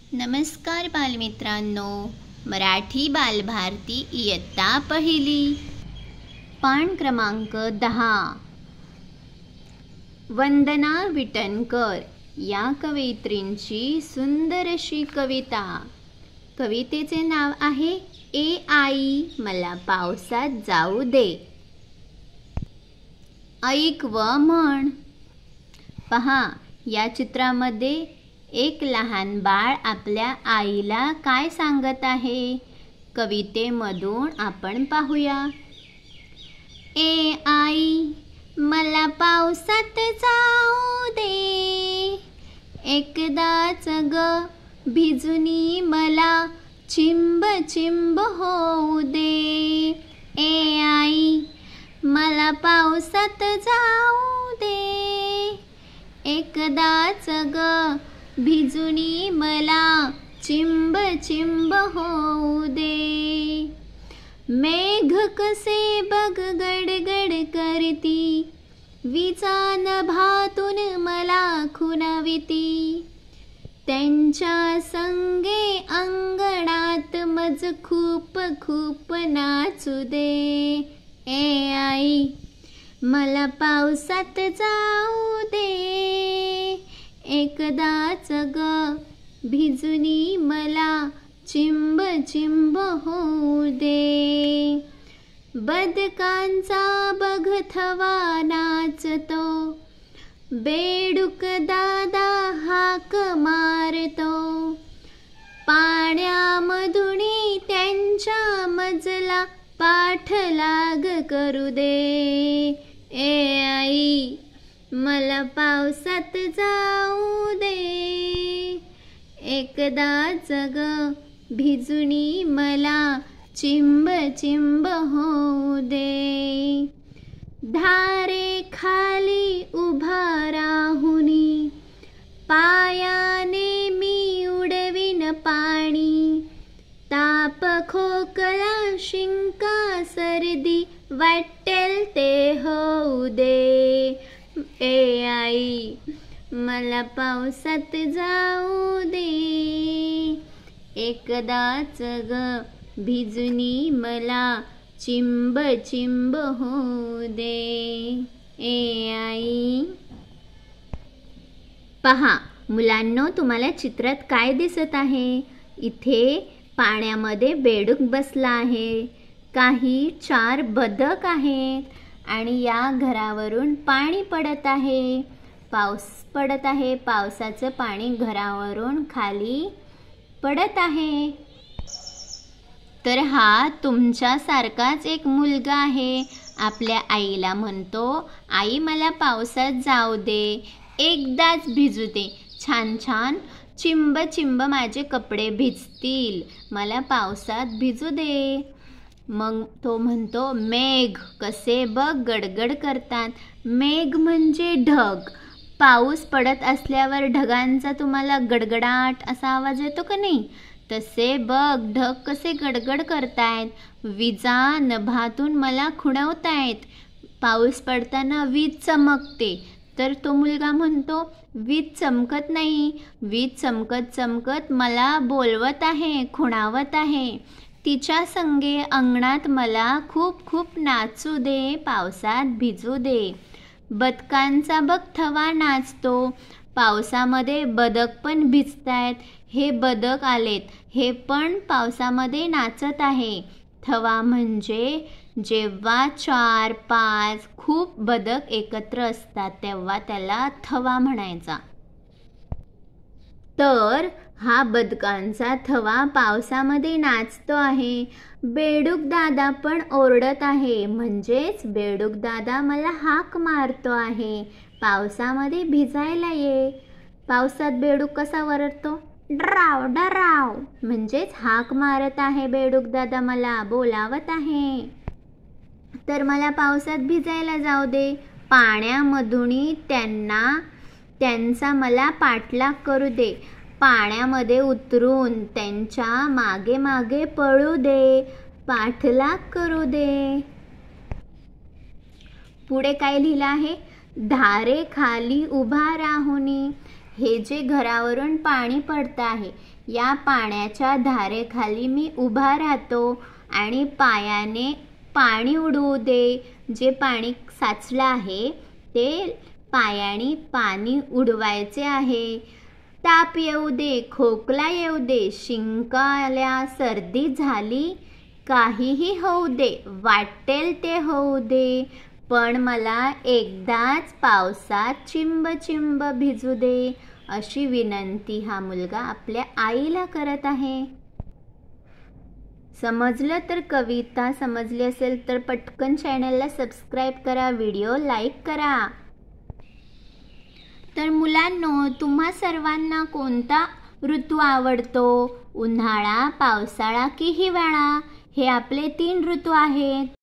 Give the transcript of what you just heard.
नमस्कार बालमित्रांनो, मराठी बालभारती इयत्ता पहिली, पान क्रमांक 10. वंदना विटणकर या कवयित्रींची सुंदर अशी कविता. कवितेचे नाव आहे ए आई मला पावसात जाऊ दे. ऐक व म्हण. पहा, या चित्रामध्ये एक लहान बाळ आपल्या आईला काय सांगत आहे, कवितेमधून आपण पाहूया. ए आई मला पावसात जाऊ दे, एकदाच ग भिजुनी मला चिंब चिंब होऊ दे. ए आई मला पावसात जाऊ दे, एकदाच ग भिजुनी मला चिंब चिंब होऊ दे. मेघ कसे बघ गडगड करती, विजा नभातून मला खुणाविती. त्यांच्या संगे अंगणात मज खूप खूप नाचू दे. ए आई मला पावसात जाऊ दे, एकदाच ग भिजुनी मला चिंब चिंब होऊ दे. बदकांचा बघ थवा नाचतो, बेडूक दादा हाक मारतो. पाण्यामधुनी त्यांच्या मजला पाठलाग करू दे. ए आई मला पावसात जाऊ दे, एकदाच ग भिजुनी मला चिंब चिंब होऊ दे. धारे खाली उभा राहुनी, पायाने मी उडविन पाणी. ताप खोकला शिंका सर्दी वाटेल ते होऊ दे. ए आई मला पावसात जाऊ दे, एकदाच ग भिजुनी मला चिंब चिंब होऊ दे. ए आई. पहा मुलांनो, तुम्हाला चित्रात काय दिसत आहे? इथे पाण्यामध्ये बेडूक बसला आहे, काही 4 बदक आहेत आणि या घरावरून पाणी पडत आहे. पाऊस पडत आहे, पावसाचं पाणी घरावरून खाली पडत आहे. तर हा तुमच्यासारखाच एक मुलगा आहे. आपल्या आईला म्हणतो, आई मला पावसात जाऊ दे, एकदाच भिजू दे, छान छान चिंब चिंब माझे कपडे भिजतील, मला पावसात भिजू दे. मग तो म्हणतो, मेघ कसे बघ गडगड करतात. मेघ म्हणजे ढग. पाऊस पडत असल्यावर ढगांचा तुम्हाला गडगडाट असा आवाज येतो का नाही? तसे बघ ढग कसे गडगड करतायत. विजा नभातून मला खुणवतायत. पाऊस पडताना वीज चमकते. तर तो मुलगा म्हणतो, वीज चमकत नाही, वीज चमकत चमकत मला बोलवत आहे, खुणावत आहे. तिच्या संगे अंगणात मला खूप खूप नाचू दे, पावसात भिजू दे. बदकांचा बघ थवा नाचतो. पावसामध्ये बदक पण भिजतायत. हे बदक आलेत, हे पण पावसामध्ये नाचत आहे. थवा म्हणजे जेव्हा 4-5 खूप बदक एकत्र असतात तेव्हा त्याला थवा म्हणायचा. तर हा बदकांचा थवा पावसामध्ये नाचतो आहे. बेडूक दादा पण ओरडत आहे, म्हणजेच बेडूक दादा मला हाक मारतो आहे, पावसामध्ये भिजायला ये. पावसात बेडूक कसा वरडतो? डराव डराव, म्हणजेच हाक मारत आहे बेडूक दादा, मला बोलावत आहे. तर मला पावसात भिजायला जाऊ दे. पाण्यामधून त्यांचा मला पाठलाग करू दे. पाण्यामध्ये उतरून त्यांच्या मागे मागे पळू दे, पाठलाग करू दे. पुढे काय लिहिलं आहे? धारे खाली उभा राहुनी. हे जे घरावरून पाणी पडतं आहे, या पाण्याच्या धारेखाली मी उभा राहतो आणि पायाने पाणी उडवू दे. जे पाणी साचलं आहे ते पायाने पाणी उडवायचे आहे. ताप येऊ दे, खोकला येऊ दे, शिंक आल्या, सर्दी झाली, काहीही होऊ दे, वाटेल ते होऊ दे, पण मला एकदाच पावसात चिंब चिंब भिजू दे, अशी विनंती हा मुलगा आपल्या आईला करत आहे. समजलं तर कविता समजली असेल तर पटकन चॅनलला सबस्क्राईब करा, व्हिडिओ लाईक करा. तर मुलांनो, तुम्हा सर्वांना कोणता ऋतू आवडतो? उन्हाळा, पावसाळा की हिवाळा? हे आपले 3 ऋतू आहेत.